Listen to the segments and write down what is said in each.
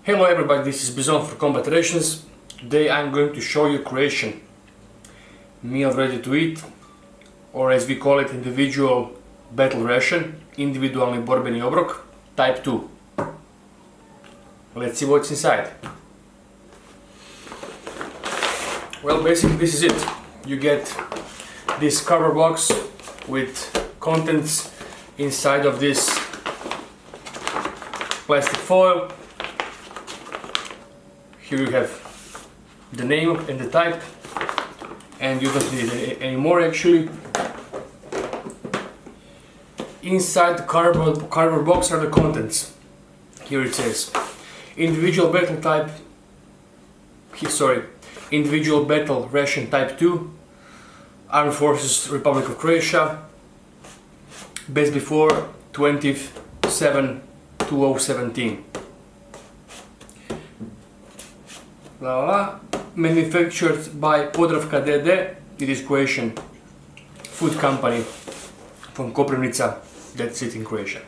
Hello everybody, this is Bizon for Combat Rations. Today I'm going to show you Croatian meal ready to eat, or as we call it, individual battle ration, individualni borbeni obrok, type 2. Let's see what's inside. Well, basically this is it. You get this cover box with contents inside of this plastic foil. Here you have the name and the type, and you don't need it anymore actually. Inside the cardboard box are the contents. Here it says individual battle type, individual battle ration type 2, Armed Forces Republic of Croatia, best before 20/7/2017. Manufactured by Podravka DD. It is Croatian food company from Koprivnica, that's it in Croatia.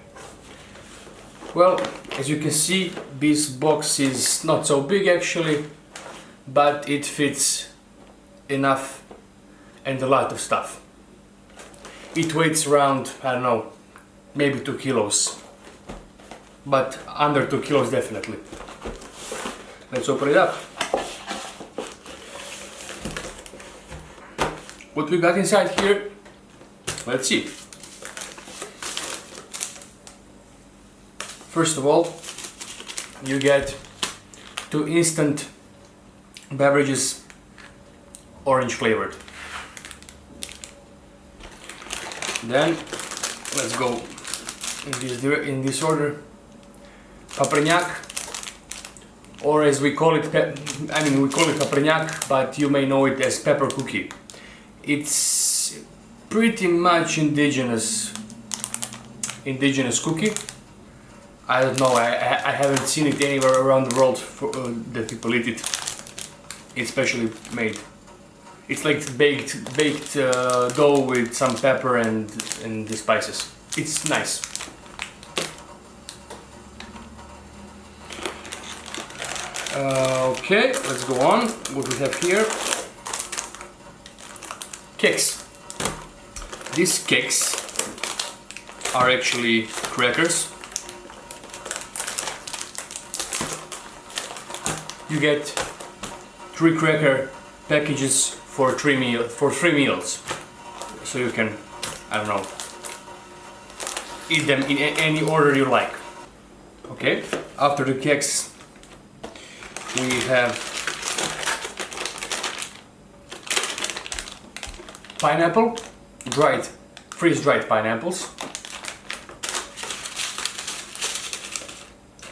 Well, as you can see, this box is not so big actually, but it fits enough and a lot of stuff. It weighs around, I don't know, maybe 2 kilos, but under 2 kilos definitely. Let's open it up. What we got inside here, let's see. First of all, you get 2 instant beverages, orange flavored. Then let's go in this order. Paprinjak, or as we call it, we call it paprinjak, but you may know it as pepper cookie. It's pretty much indigenous cookie. I don't know, I haven't seen it anywhere around the world that people eat it. It's specially made. It's like baked dough with some pepper and the spices. It's nice. Okay, let's go on. What we have here? Cakes. These cakes are actually crackers. You get 3 cracker packages for 3 meals, so you can, I don't know, eat them in any order you like. Okay, after the cakes we have pineapple, freeze-dried pineapples.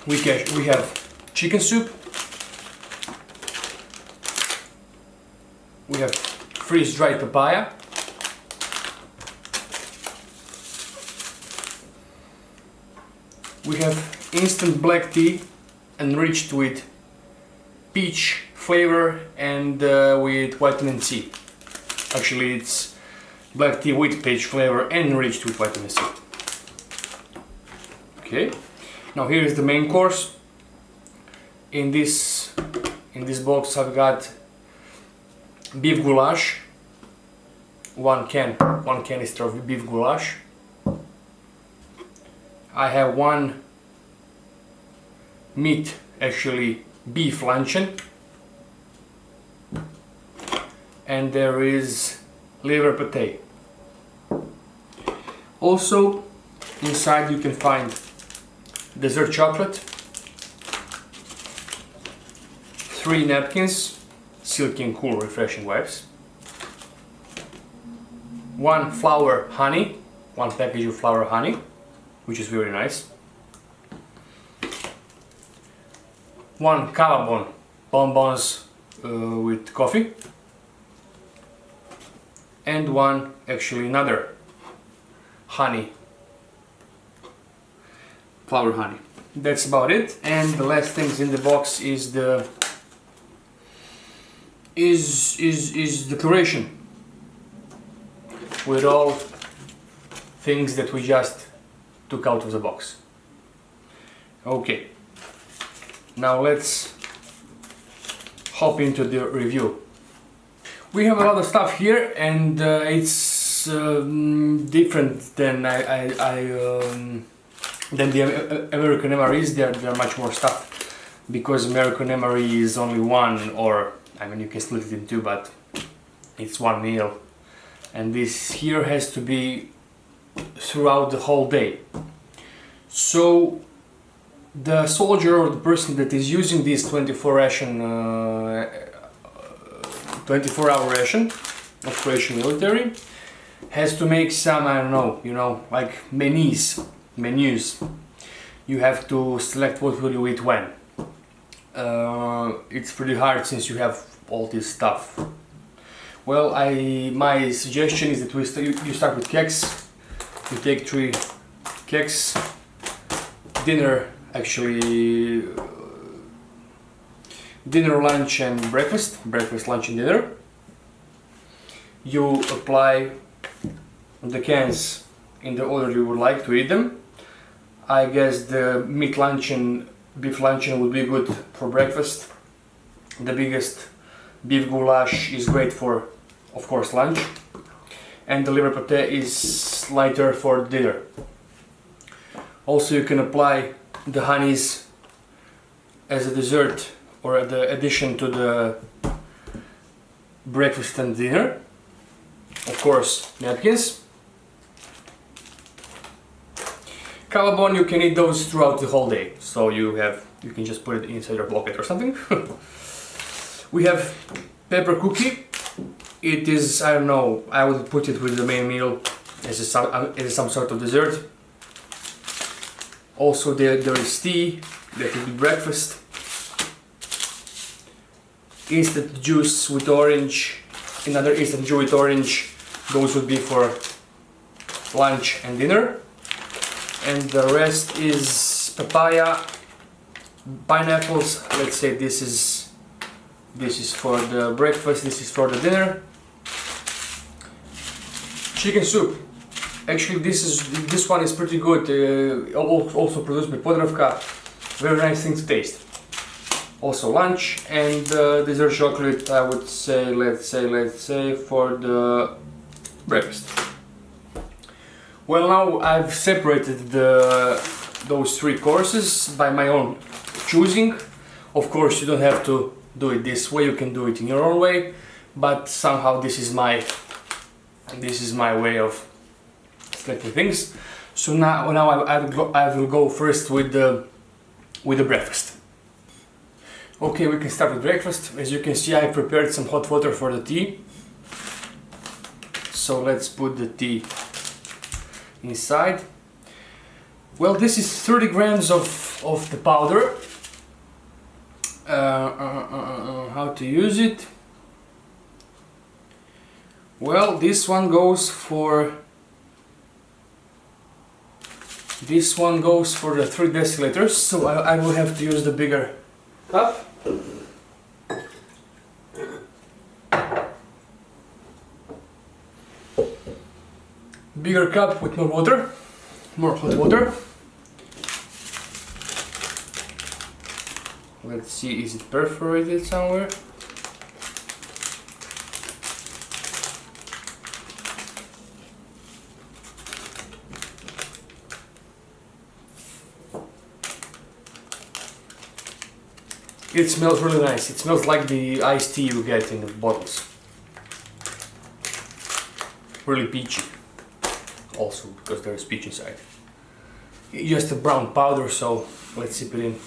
We have chicken soup. We have freeze-dried papaya. We have instant black tea enriched with peach flavor and with vitamin C. Actually, it's black tea with peach flavor enriched with vitamin C. Okay, now here is the main course. In this box I've got beef goulash, one canister of beef goulash. I have one meat, actually beef luncheon, and there is liver pate. Also inside you can find dessert chocolate, 3 napkins, silky and cool refreshing wipes, 1 flour honey, 1 package of flour honey, which is very nice, 1 kava bonbons with coffee, and another honey, flour honey. That's about it. And the last things in the box is the Croatian, with all things that we just took out of the box. Okay, Now let's hop into the review. We have a lot of stuff here, and it's different than than the American MREs. There are much more stuff, because American MRE is only one, or I mean you can split it in two, but it's one meal, and this here has to be throughout the whole day. So the soldier or the person that is using this 24-hour ration of Croatian military has to make some, I don't know, you know, like menus. You have to select what will you eat when. It's pretty hard since you have all this stuff. Well, my suggestion is that you start with kegs. You take 3 kegs. Dinner, actually, dinner, lunch and breakfast. Breakfast, lunch and dinner. You apply the cans in the order you would like to eat them. I guess the meat luncheon, beef luncheon would be good for breakfast. The biggest beef goulash is great for, of course, lunch. And the liver pate is lighter for dinner. Also, you can apply the honeys as a dessert or the addition to the breakfast and dinner. Of course, napkins. Kavabon, you can eat those throughout the whole day, so you can just put it inside your pocket or something. We have pepper cookie. It is, I don't know, I would put it with the main meal as some sort of dessert. Also there is tea, that would be breakfast. Instant juice with orange, another instant juice with orange, those would be for lunch and dinner. And the rest is papaya, pineapples. Let's say this is for the breakfast, this is for the dinner. Chicken soup. Actually, this one is pretty good. Also produced by Podravka. Very nice thing to taste. Also lunch and dessert chocolate. I would say, let's say for the breakfast. Well, now I've separated those 3 courses by my own choosing. Of course, you don't have to do it this way. You can do it in your own way, but somehow this is my way of selecting things. So now I will go first with the breakfast. Okay, we can start with breakfast. As you can see, I prepared some hot water for the tea. So let's put the tea inside. Well, this is 30 grams of the powder. How to use it? Well, this one goes for the 3 deciliters, so I will have to use the bigger cup. Bigger cup with more water, more hot water. Let's see, is it perforated somewhere? It smells really nice. It smells like the iced tea you get in the bottles. Really peachy. Also, because there is peach inside. Just a brown powder, so let's sip it in.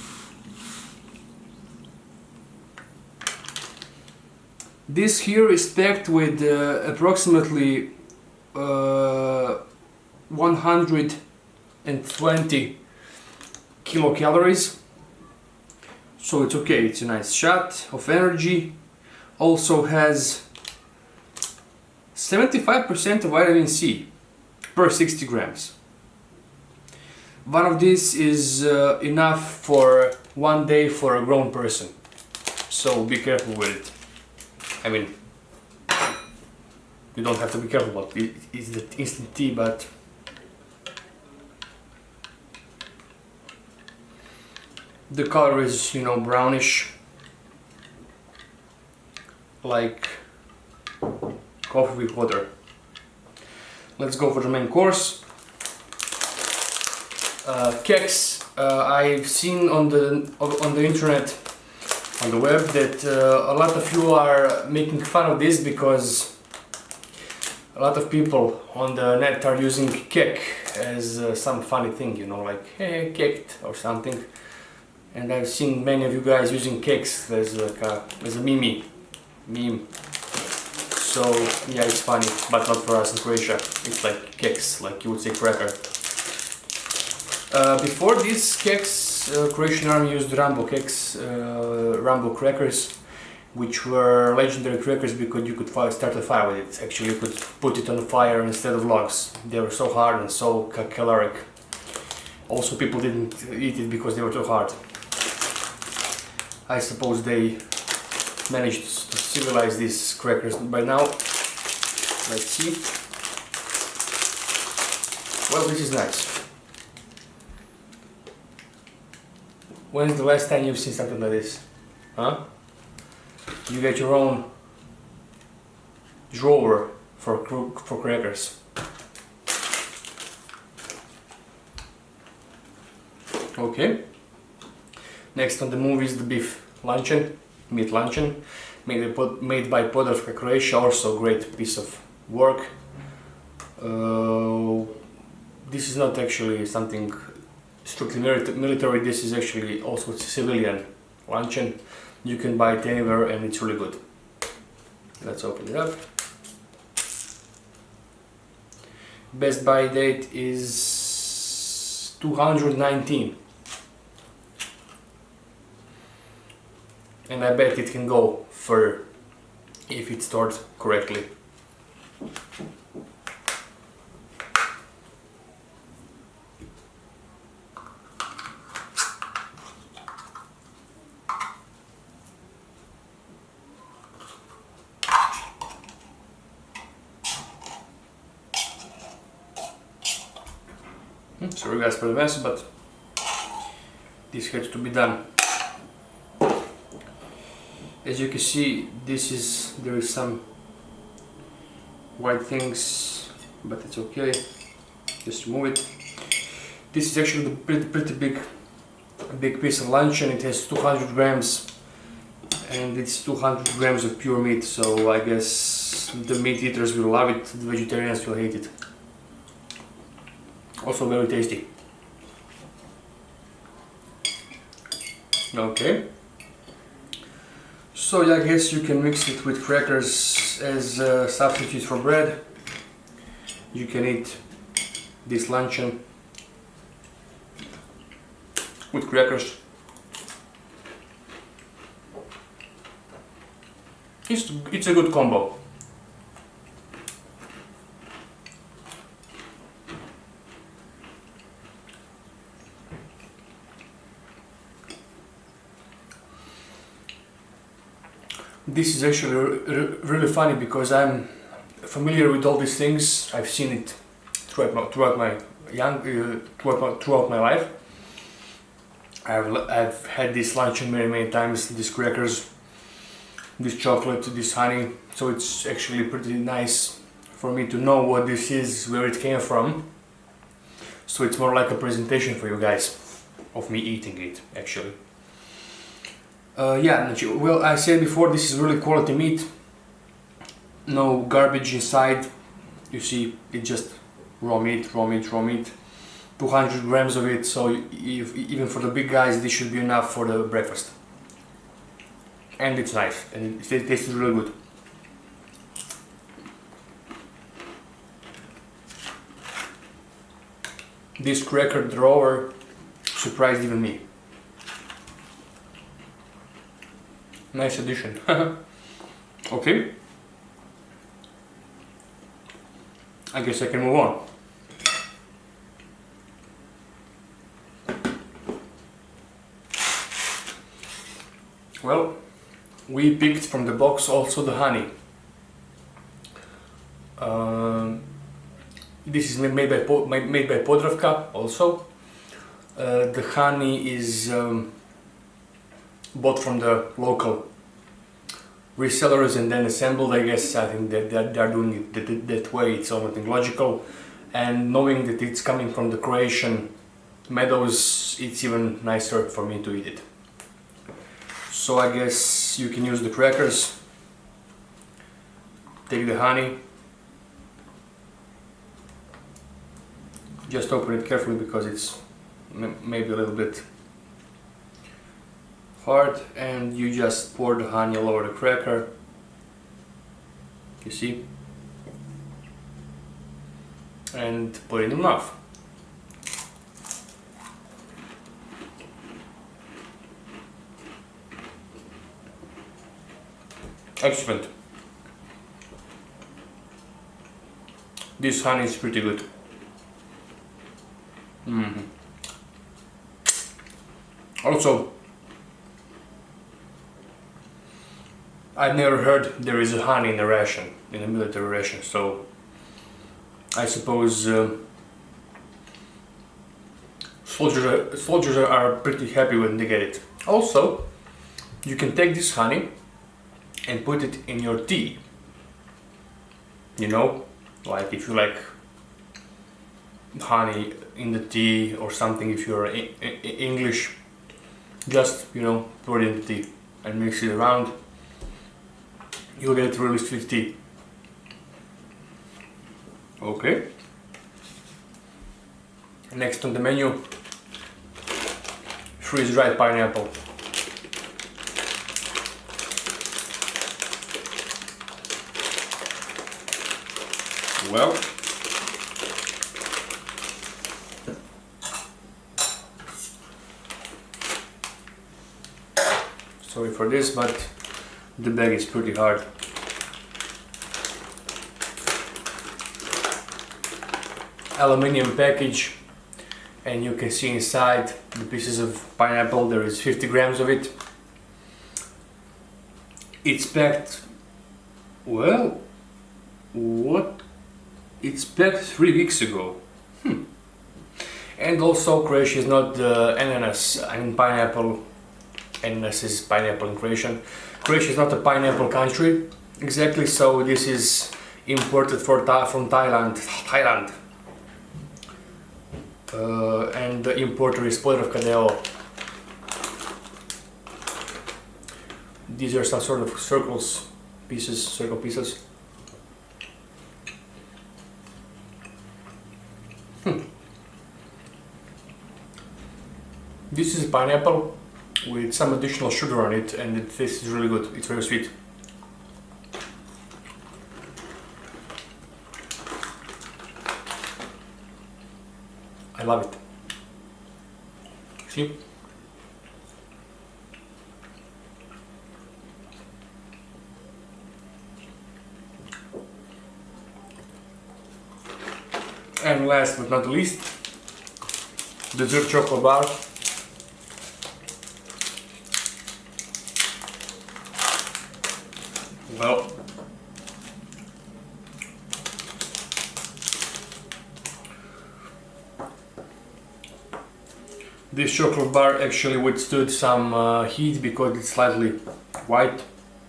This here is packed with approximately 120 kilocalories. So it's okay, it's a nice shot of energy. Also has 75% of vitamin C per 60 grams. One of these is enough for 1 day for a grown person. So be careful with it. I mean, you don't have to be careful about it. It's the instant tea, but The color is, you know, brownish, like coffee with water. Let's go for the main course. Cakes. I've seen on the internet, on the web, that a lot of you are making fun of this because a lot of people on the net are using cake as some funny thing, you know, like hey, caked or something. And I've seen many of you guys using cakes as like as a meme. So yeah, it's funny, but not for us in Croatia. It's like cakes, like you would say cracker. Before these cakes, Croatian army used Rambo cakes, Rambo crackers, which were legendary crackers because you could start a fire with it. Actually, you could put it on fire instead of logs. They were so hard and so caloric. Also, people didn't eat it because they were too hard. I suppose they managed to civilize these crackers by now. Let's see. Well, this is nice. When's the last time you've seen something like this? Huh? You get your own drawer for crackers. Okay. Next on the move is the beef luncheon, meat luncheon, made by Podravka, Croatia. Also a great piece of work. This is not actually something strictly military. This is actually also civilian luncheon. You can buy it anywhere and it's really good. Let's open it up. Best buy date is 219. And I bet it can go further if it's stored correctly. Sorry guys for the mess, but this had to be done. As you can see, there is some white things, but it's okay. Just remove it. This is actually a pretty big piece of luncheon. It has 200 grams, and it's 200 grams of pure meat. So I guess the meat eaters will love it. The vegetarians will hate it. Also very tasty. Okay. So yeah, I guess you can mix it with crackers as a substitute for bread. You can eat this luncheon with crackers. It's a good combo. This is actually really funny because I'm familiar with all these things. I've seen it throughout my life. I've had this luncheon many times. These crackers, this chocolate, this honey. So it's actually pretty nice for me to know what this is, where it came from. So it's more like a presentation for you guys of me eating it, actually. Yeah, well, I said before, this is really quality meat. No garbage inside. You see, it's just raw meat. 200 grams of it, so even for the big guys, this should be enough for the breakfast. And it's nice, and it tastes really good. This cracker drawer surprised even me. Nice addition. Okay. I guess I can move on. Well, we picked from the box also the honey. This is made by Podravka also. The honey is bought from the local resellers and then assembled. I guess I think that they are doing it that way. It's something logical, and knowing that it's coming from the Croatian meadows, it's even nicer for me to eat it. So I guess you can use the crackers, take the honey, just open it carefully because it's maybe a little bit hard, and you just pour the honey all over the cracker, you see, and put it in your mouth. Excellent. This honey is pretty good. Also, I've never heard there is a honey in a ration, in a military ration, so I suppose soldiers are pretty happy when they get it. Also, you can take this honey and put it in your tea. You know, like if you like honey in the tea or something, if you're English, just, you know, pour it in the tea and mix it around. You'll get really sweet tea. Okay. Next on the menu, freeze-dried pineapple. Well, sorry for this, but the bag is pretty hard. Aluminium package, and you can see inside the pieces of pineapple. There is 50 grams of it. It's packed, well, what? It's packed 3 weeks ago. And also Croatia is not the ananas, I mean pineapple. Ananas is pineapple in Croatian. Croatia is not a pineapple country exactly, so this is imported from Thailand. And the importer is Podravka Deo. These are some sort of circle pieces. This is pineapple with some additional sugar on it, and it tastes really good. It's very sweet. I love it. See? And last but not least, dessert chocolate bar. Well, this chocolate bar actually withstood some heat because it's slightly white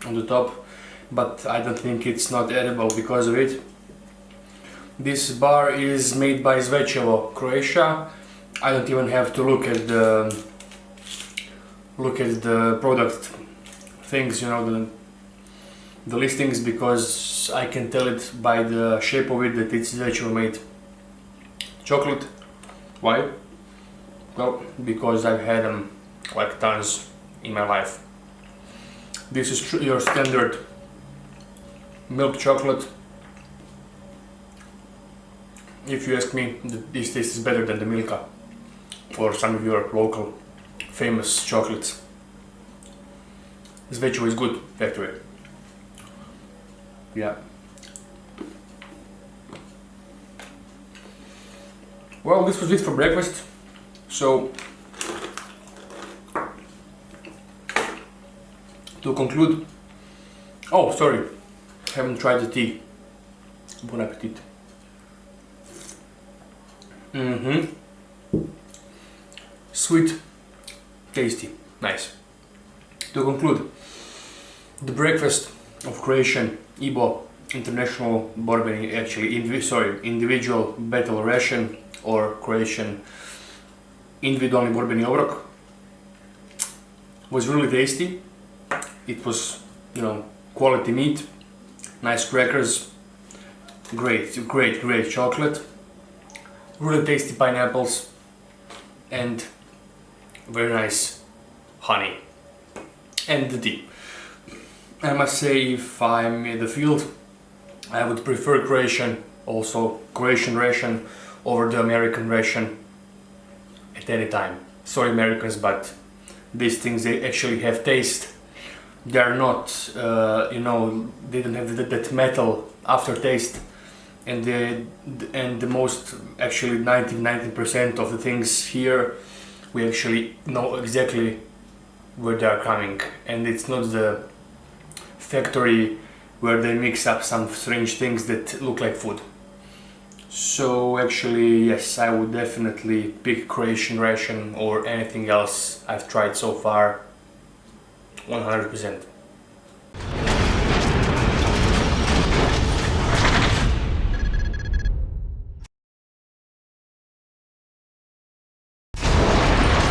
on the top, but I don't think it's not edible because of it. This bar is made by Zvečevo, Croatia. I don't even have to look at the product things, you know, the listings, because I can tell it by the shape of it that it's Zvečevo made chocolate. Why? Well, because I've had them like tons in my life. This is your standard milk chocolate. If you ask me, this tastes better than the Milka or some of your local famous chocolates. Zvečevo is good factory. Yeah. Well, this was it for breakfast. So, to conclude, oh sorry, haven't tried the tea. Bon appetit. Sweet, tasty, nice. To conclude, the breakfast of Croatian IBO International Borbeni, actually individual battle ration or Croatian individualni borbeni obrok was really tasty. It was, quality meat, nice crackers, great chocolate, really tasty pineapples, and very nice honey and the tea. I must say, if I'm in the field, I would prefer Croatian ration over the American ration at any time. Sorry Americans, but these things, they actually have taste. They are not, they don't have that metal aftertaste, and the most, actually 90% of the things here, we actually know exactly where they are coming, and it's not the factory where they mix up some strange things that look like food. So actually, yes, I would definitely pick Croatian ration or anything else I've tried so far, 100%.